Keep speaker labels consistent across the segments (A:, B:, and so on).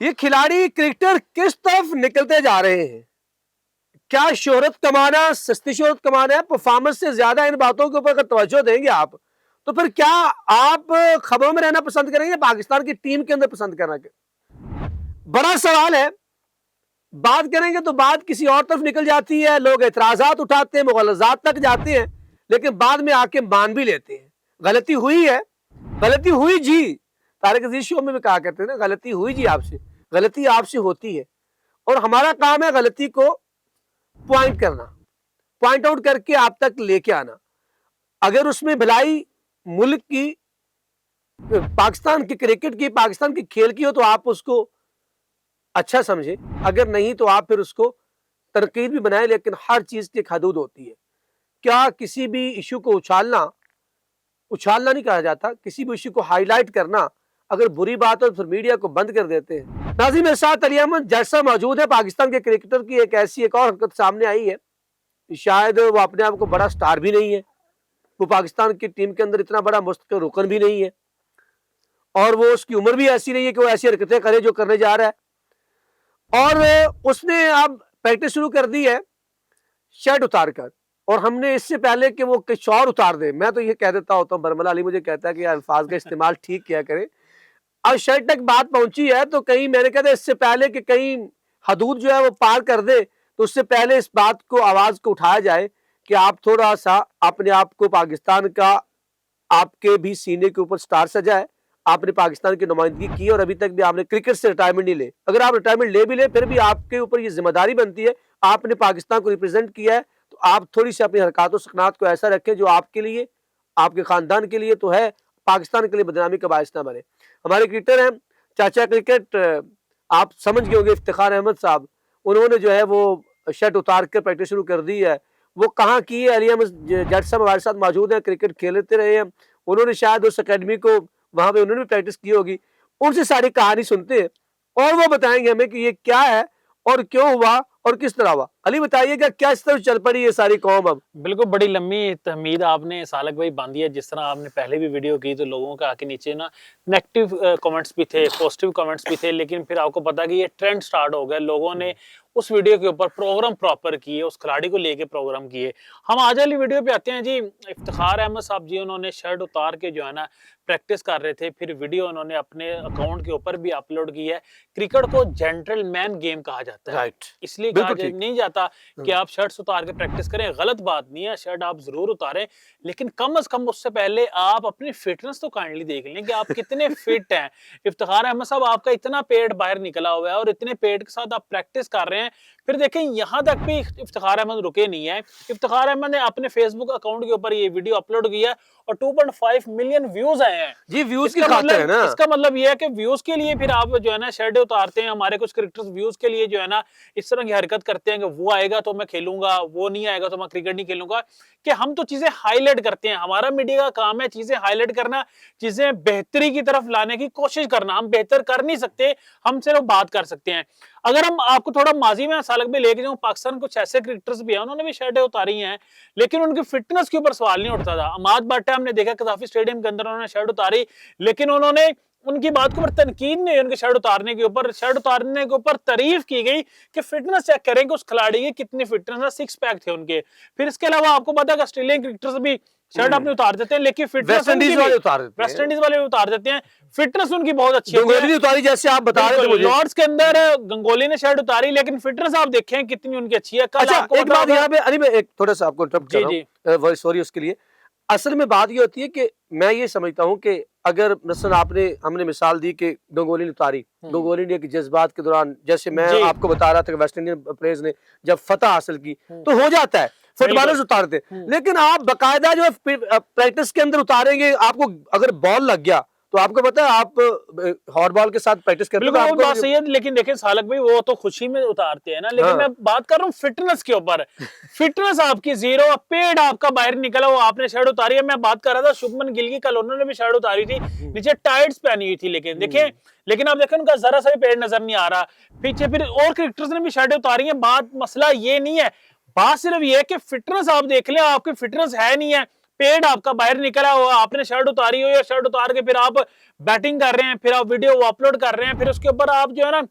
A: ये खिलाड़ी क्रिकेटर किस तरफ निकलते जा रहे हैं? क्या शोहरत कमाना, सस्ती शोहरत कमाना है? परफॉर्मेंस से ज्यादा इन बातों के ऊपर अगर तवज्जो देंगे आप, तो फिर क्या आप खबरों में रहना पसंद करेंगे, पाकिस्तान की टीम के अंदर पसंद करना? बड़ा सवाल है। बात करेंगे तो बात किसी और तरफ निकल जाती है, लोग एतराजात उठाते हैं, मुगलजात तक जाते हैं, लेकिन बाद में आके मान भी लेते हैं गलती हुई है, गलती हुई जी। तारिक अजीज शो में भी कहा करते हैं ना, गलती हुई जी आपसे, गलती आपसे होती है और हमारा काम है गलती को पॉइंट करना, पॉइंट आउट करके आप तक लेके आना। अगर उसमें भलाई मुल्क की, पाकिस्तान की क्रिकेट की, पाकिस्तान के खेल की हो तो आप उसको अच्छा समझे, अगर नहीं तो आप फिर उसको तनकीद भी बनाए, लेकिन हर चीज की एक हदूद होती है। क्या किसी भी इशू को उछालना नहीं कहा जाता, किसी भी इशू को हाईलाइट करना अगर बुरी बात हो तो फिर मीडिया को बंद कर देते हैं। नाज़रीन, मेरे साथ अली अहमद जैसा मौजूद है। पाकिस्तान के क्रिकेटर की एक ऐसी एक और हरकत सामने आई है, शायद वो अपने आप को बड़ा स्टार भी नहीं है, वो पाकिस्तान की टीम के अंदर इतना बड़ा मुस्तकिल रुकन भी नहीं है, और वो उसकी उम्र भी ऐसी नहीं है कि वो ऐसी हरकतें करे जो करने जा रहा है। और उसने अब प्रैक्टिस शुरू कर दी है शर्ट उतार कर, और हमने इससे पहले कि वो कुछ और उतार दे, मैं तो ये कह देता होता हूँ, बरमला अली मुझे कहता है कि अल्फाज का इस्तेमाल ठीक किया करें। अब शर्ट तक बात पहुंची है तो कहीं मैंने कहा था इससे पहले कि कहीं हदूद जो है वो पार कर दे, तो उससे पहले इस बात को, आवाज को उठाया जाए कि आप थोड़ा सा अपने आप को पाकिस्तान का, आपके भी सीने के ऊपर स्टार सजा है, आपने पाकिस्तान की नुमाइंदगी की और अभी तक भी आपने क्रिकेट से रिटायरमेंट नहीं ले। अगर आप रिटायरमेंट ले भी ले फिर भी आपके ऊपर ये जिम्मेदारी बनती है, आपने पाकिस्तान को रिप्रेजेंट किया है, तो आप थोड़ी सी अपनी हरकतों सकनात को ऐसा रखें जो आपके लिए, आपके खानदान के लिए तो है, पाकिस्तान के लिए बदनामी का बायस ना बने। हमारे क्रिकेटर हैं चाचा क्रिकेट, आप समझ गए होंगे, इफ्तिखार अहमद साहब, उन्होंने जो है वो शर्ट उतार कर प्रैक्टिस शुरू कर दी है। वो कहाँ की है? अली अहमद जट साहब हमारे साथ मौजूद है, क्रिकेट खेलते रहे हैं, उन्होंने शायद उस अकेडमी को, वहां पे उन्होंने भी प्रैक्टिस की होगी, उनसे सारी कहानी सुनते हैं और वो बताएंगे हमें कि ये क्या है और क्यों हुआ और किस तरह हुआ। अली बताइएगा, क्या इस तरह चल पड़ी ये सारी कौम? अब
B: बिल्कुल बड़ी लंबी तहमीद आपने सालक भाई बांधी है। जिस तरह आपने पहले भी वीडियो की तो लोगों के आके नीचे ना नेगेटिव कमेंट्स भी थे, पॉजिटिव कमेंट्स भी थे, लेकिन फिर आपको पता कि ये ट्रेंड स्टार्ट हो गया, लोगों ने उस वीडियो के ऊपर प्रोग्राम प्रॉपर किए, उस खिलाड़ी को लेके प्रोग्राम किए। हम आज वाली वीडियो पे आते हैं जी। इफ्तिखार अहमद साहब जी, उन्होंने शर्ट उतार के जो है ना प्रैक्टिस कर रहे थे, फिर वीडियो उन्होंने अपने अकाउंट के ऊपर भी अपलोड की है। क्रिकेट को जेंटलमैन गेम कहा जाता है,
A: राइट,
B: इसलिए कहा नहीं जाता कि आप शर्ट्स उतार के प्रैक्टिस करें, गलत बात नहीं है, शर्ट आप जरूर उतारें, लेकिन कम से कम उससे पहले आप अपनी फिटनेस तो काइंडली देख लें कि आप कितने फिट हैं। इफ्तिखार अहमद साहब, आपका इतना पेट बाहर निकला हुआ है और इतने पेट के साथ आप प्रैक्टिस कर रहे हैं। फिर देखें, यहां तक भी इफ्तिखार अहमद रुके नहीं है। इफ्तिखार अहमद ने अपने फेसबुक अकाउंट के ऊपर ये वीडियो अपलोड किया और 2.5 मिलियन व्यूज आए हैं
A: जी। व्यूज की खातिर है ना,
B: इसका मतलब ये है कि व्यूज के लिए फिर आप जो है ना शर्ट उतारते हैं। हमारे कुछ क्रिकेटर्स व्यूज के लिए जो है ना इस तरह की हरकत करते हैं कि वो आएगा तो मैं खेलूंगा, वो नहीं आएगा तो मैं क्रिकेट नहीं खेलूंगा, कि हम तो चीजें हाईलाइट करते हैं। हमारा मीडिया का काम है चीजें हाईलाइट करना, चीजें बेहतरी की तरफ लाने की कोशिश करना। हम बेहतर कर नहीं सकते, हम सिर्फ बात कर सकते हैं। अगर हम आपको थोड़ा माजी में सालक में लेके जाऊं, पाकिस्तान कुछ ऐसे क्रिकेटर्स भी हैं, उन्होंने भी शर्टें उतारी हैं, लेकिन उनकी फिटनेस के ऊपर सवाल नहीं उठता था। अमाद बाटा हमने देखा कदाफी स्टेडियम के अंदर उन्होंने शर्ट उतारी, लेकिन उन्होंने उनकी बात के ऊपर तनकीद नहीं, उनके शर्ट उतारने के ऊपर तारीफ की गई कि फिटनेस चेक करें कि उस खिलाड़ी की कितनी फिटनेस है, 6 पैक थे उनके। फिर इसके अलावा आपको पता है ऑस्ट्रेलियन क्रिकेटर्स भी शर्ट अपने उतार देते हैं, लेकिन फिटनेस वेस्ट इंडीज वाले भी उतार देते हैं, फिटनेस उनकी बहुत अच्छी है।
A: उतारी जैसे आप बता रहे थे मुझे,
B: लॉर्ड्स के अंदर गंगोली ने शर्ट उतारी, लेकिन फिटनेस आप देखें कितनी उनकी अच्छी है।
A: अच्छा, एक बात यहाँ पे अली, मैं एक थोड़ा सा आपको इंटरप्ट कर रहा हूं, सॉरी उसके लिए। असल में बात ये होती है कि मैं ये समझता हूं कि अगर मसलन हमने मिसाल दी कि गंगोली ने उतारी, गंगोली ने जज्बात के दौरान, जैसे मैं आपको बता रहा था कि वेस्ट इंडियन प्लेयर्स ने जब फतह हासिल की तो हो जाता है, फुटबॉलर्स उतारते, लेकिन आप बाकायदा जो प्रैक्टिस के अंदर उतारेंगे, आपको अगर बॉल लग गया तो आपको पता है आप हॉट बॉल के साथ प्रैक्टिस करते हैं,
B: बात सही है। लेकिन देखें सालक भाई, वो तो खुशी में उतारते हैं ना, लेकिन मैं बात कर रहा हूँ फिटनेस के ऊपर। फिटनेस आपकी जीरो, पेड़ आपका बाहर निकला, वो आपने शर्ट उतारी है। मैं बात कर रहा था शुभमन गिल की, कल उन्होंने भी शर्ट उतारी थी, नीचे टाइट्स पहनी हुई थी, लेकिन देखें, लेकिन आप देखें उनका जरा सा भी पेड़ नजर नहीं आ रहा पीछे। फिर और क्रिकेटर्स ने भी शर्टें उतारी है। बात मसला ये नहीं है, बात सिर्फ ये है कि फिटनेस आप देख लें, आपकी फिटनेस है नहीं है, पेड़ आपका बाहर निकला हुआ, आपने शर्ट उतारी हो या शर्ट उतार के फिर आप बैटिंग कर रहे हैं, फिर आप वीडियो अपलोड कर रहे हैं, फिर उसके ऊपर आप जो है ना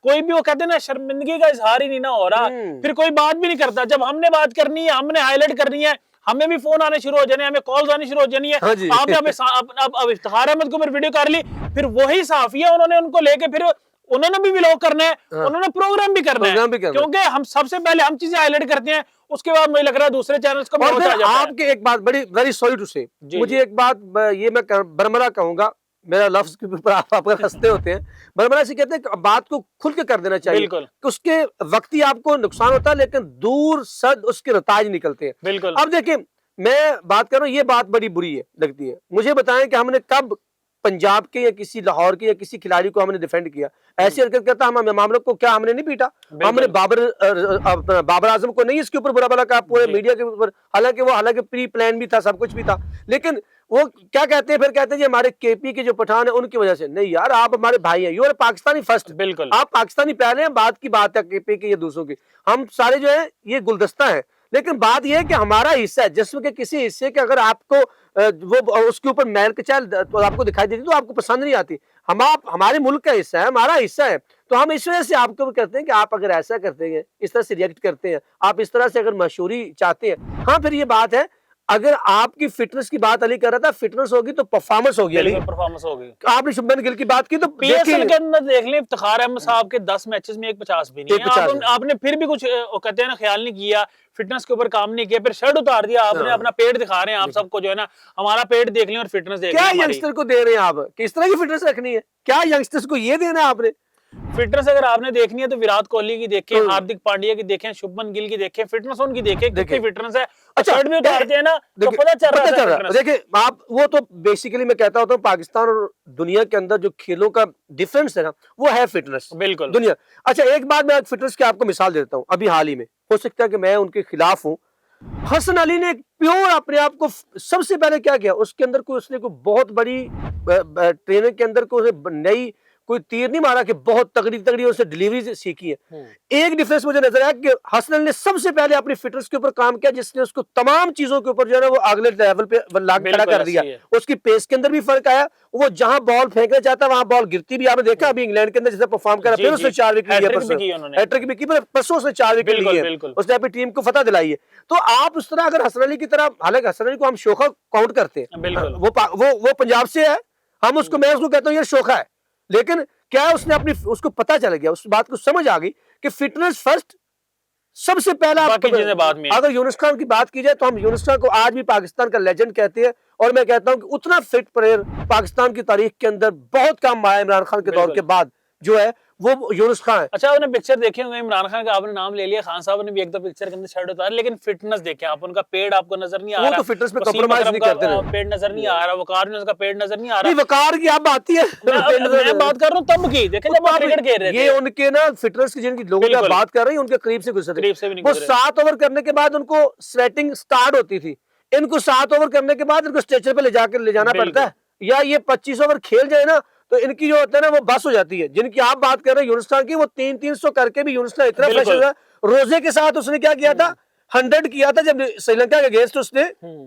B: कोई भी वो कहते हैं ना शर्मिंदगी का इजहार ही नहीं ना हो रहा, फिर कोई बात भी नहीं करता। जब हमने बात करनी है, हमने हाईलाइट करनी है, हमें भी फोन आने शुरू हो जाने, हमें कॉल्स आनी शुरू हो जानी है।
A: हाँ जी।
B: आपने अब इफ्तिखार अहमद को फिर वीडियो कर ली, फिर वही साफिया उन्होंने उनको लेके फिर उन्होंने भी व्लॉग करना है,
A: हाँ।
B: उन्होंने प्रोग्राम भी करना है, क्योंकि हम सबसे पहले हम चीजें हाईलाइट करते हैं, उसके बाद मुझे लग रहा है दूसरे चैनल्स को
A: और फिर आपके एक बात बड़ी वेरी सॉरी टू से, मुझे एक बात ये मैं बरमरा कहूंगा, मेरा लफ्ज के ऊपर आप हंसते होते हैं, बरमरा से कहते हैं बात को खुल के कर देना चाहिए,
B: बिल्कुल
A: कि उसके वक्ती आपको नुकसान होता है लेकिन दूर सद उसके नताज निकलते हैं।
B: बिल्कुल।
A: अब देखिए मैं बात कर रहा हूँ, ये बात बड़ी बुरी है लगती है, मुझे बताएं कि हमने कब पंजाब के या किसी लाहौर के या किसी खिलाड़ी को हमने डिफेंड किया? ऐसी हरकत करता हम मामलों को क्या हमने नहीं पीटा? हमने बाबर आजम को नहीं इसके ऊपर बुरा भला कहा पूरे मीडिया के ऊपर, हालांकि प्री प्लान भी था, सब कुछ भी था, लेकिन वो क्या कहते हैं फिर, कहते हैं जी हमारे केपी के जो पठान है उनकी वजह से। नहीं यार, आप हमारे भाई हैं, यू आर पाकिस्तानी फर्स्ट,
B: बिल्कुल
A: आप पाकिस्तानी पहले हैं, बात की बात है केपी की या दूसरों की, हम सारे जो है ये गुलदस्ता है। लेकिन बात यह है कि हमारा हिस्सा है, जिसम के किसी हिस्से के अगर आपको वो उसके ऊपर मैल कचाल तो आपको दिखाई देती तो आपको पसंद नहीं आती। हम आप हमारे मुल्क का हिस्सा है, हमारा हिस्सा है, तो हम इस वजह से आपको कहते हैं कि आप अगर ऐसा करते हैं, इस तरह से रिएक्ट करते हैं, आप इस तरह से अगर मशहूरी चाहते हैं, हाँ फिर ये बात है, अगर आपकी फिटनेस की बात अली कर रहा था, फिटनेस होगी तो परफॉर्मेंस होगी, अली
B: परफॉर्मेंस होगी।
A: आपने शुभमन गिल की बात की तो
B: पीएसएल के अंदर देख लें, इफ्तिखार अहमद साहब के 10 मैचेस में 150 भी नहीं है, आपने फिर भी कुछ कहते हैं ना ख्याल नहीं किया, फिटनेस के ऊपर काम नहीं किया, फिर शर्ट उतार दिया आपने, अपना पेट दिखा रहे हैं आप सबको जो है ना, हमारा पेट देख लें और फिटनेस देख लें।
A: क्या यंगस्टर को दे रहे हैं आप, किस तरह की फिटनेस रखनी है? क्या यंगस्टर्स को ये देना है आपने?
B: फिटनेस अगर आपने देखनी है तो विराट कोहली की देखें, हार्दिक पांड्या की देखें, शुभमन गिल की देखें, फिटनेस उनकी देखें, कितनी फिटनेस है। अच्छा, शर्ट भी उतारते हैं ना तो पता चल रहा है।
A: देखिए आप, वो तो बेसिकली मैं कहता होता हूँ पाकिस्तान और दुनिया के अंदर जो खेलों का डिफरेंस है ना, वो है फिटनेस,
B: बिल्कुल
A: दुनिया। अच्छा एक बात मैं फिटनेस की आपको मिसाल देता हूँ, अभी हाल ही में, हो सकता है कि मैं उनके खिलाफ हूँ, हसन अली ने प्योर अपने आप को सबसे पहले क्या किया, उसके अंदर कोई उसने कोई बहुत बड़ी ट्रेनर के अंदर कोई नई कोई तीर नहीं मारा कि बहुत तगड़ी उससे डिलीवरी सीखी है। एक डिफरेंस मुझे नजर आया कि हसन अली ने सबसे पहले अपनी फिटनेस के ऊपर काम किया, जिसने उसको तमाम चीजों के ऊपर जो है ना वो अगले लेवल पे खड़ा कर दिया। उसकी पेस के अंदर भी फर्क आया, वो जहां बॉल फेंकना चाहता वहां बॉल गिरती भी, आपने देखा अभी इंग्लैंड के अंदर जैसे परफॉर्म करा, फिर उसने 4 विकेट लिए, हैट्रिक भी की, परसों उसने 4 विकेट लिए, उसने अपनी टीम को फतह दिलाई है। तो आप उस तरह अगर हसन अली की तरह, हालांकि हसन अली को हम शोखा काउंट करते हैं, वो पंजाब से है, हम उसको, मैं उसको कहता हूँ ये शोखा है, लेकिन क्या उसने अपनी, उसको पता चल गया, उस बात को समझ आ गई कि फिटनेस फर्स्ट सबसे पहला।
B: बाद में
A: अगर यूनुस खान की बात की जाए तो हम यूनुस खान को आज भी पाकिस्तान का लेजेंड कहते हैं, और मैं कहता हूं कि उतना फिट प्लेयर पाकिस्तान की तारीख के अंदर बहुत कम आया इमरान खान के दौर के बाद जो है वो यूनुस खान है।
B: अच्छा, आपने पिक्चर देखे होंगे, इमरान खान का आपने नाम ले लिया, खान साहब ने भी एक दो पिक्चर के अंदर शर्ट उतारी, लेकिन फिटनेस देखें आप, उनका पेड़ आपको नजर नहीं आ रहा,
A: वो तो फिटनेस में कॉम्प्रोमाइज नहीं करते हैं,
B: पेड़ नजर नहीं आ रहा, वकार में उसका पेड़ नजर नहीं आ रहा।
A: वकार की आप आती है,
B: मैं बात कर रहा हूं तब की, देखें जब आप क्रिकेट खेल रहे थे,
A: ये उनके ना फिटनेस की जिनकी लोगों की बात कर रही है उनके करीब से गुजरे, वो 7 ओवर करने के बाद उनको स्वेटिंग स्टार्ट होती थी, इनको 7 ओवर करने के बाद इनको स्ट्रेचर पे ले जाना पड़ता है, या ये 25 ओवर खेल जाए ना तो इनकी जो होता है ना वो बस हो जाती है। जिनकी आप बात कर रहे हैं यूनुस खान की, वो 300 करके भी यूनुस खान इतना प्रेशर था, रोजे के साथ उसने क्या किया था, 100 किया था जब श्रीलंका के अगेंस्ट उसने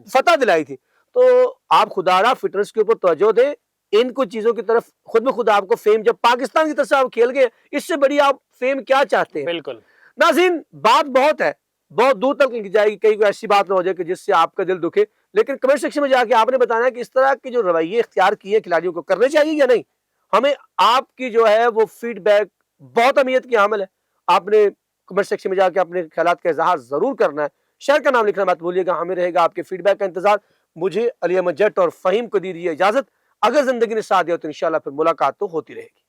A: फतह दिलाई थी। तो आप खुदारा फिटनेस के ऊपर तवज्जो दें, इन कुछ चीजों की तरफ खुद में खुद आपको फेम, जब पाकिस्तान की तरफ से आप खेल गए, इससे बड़ी आप फेम क्या चाहते हैं?
B: बिल्कुल
A: नाज़रीन, बात बहुत है, बहुत दूर तक लेके जाएगी, कहीं कोई ऐसी बात ना हो जाए कि जिससे आपका दिल दुखे, लेकिन कमेंट सेक्शन में जाके आपने बताना कि इस तरह के जो रवैये इख्तियार किए खिलाड़ियों को करने चाहिए या नहीं। हमें आपकी जो है वो फीडबैक बहुत अहमियत की हामिल है। आपने कमेंट सेक्शन में जाके अपने ख्यालात का इजहार जरूर करना है, शहर का नाम लिखना मत भूलिएगा, हमें रहेगा आपके फीडबैक का इंतजार। मुझे अली अहमद जट और फहीम को दीजिए इजाजत, अगर जिंदगी ने साथ दिया तो इंशाल्लाह फिर मुलाकात तो होती रहेगी।